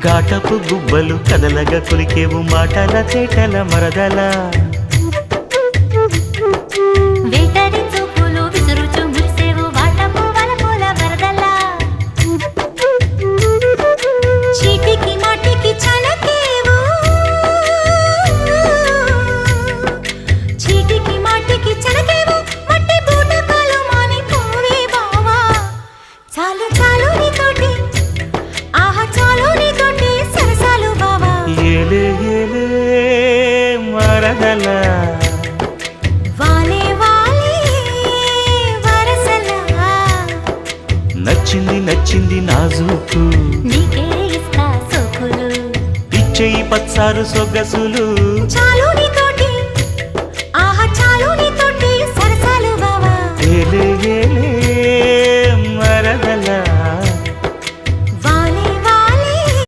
ఘాటపు గుబ్బలు కదలగా కొలికేవు మాటల తేటల మరదల వేటరి చూపులు విసురుచు మురిసేవు వాటపు వలపుల వరదల చీటికి మాటికి చలకేవు చీటికి మాటికి చలకేవు మట్టి బూటకాలు మాని పోవే బావా చాలు చాలు నీతోటి ఆహా చాలు నీతోటి సరసాలు బావా ఏలే ఏలే మరదల వాలే వాలే వరసలా నచ్చింది నచ్చింది నాజూకు నీకే ఇస్తా సోకులు ఇచ్చేయి పచ్చారు సొగసులు చాలు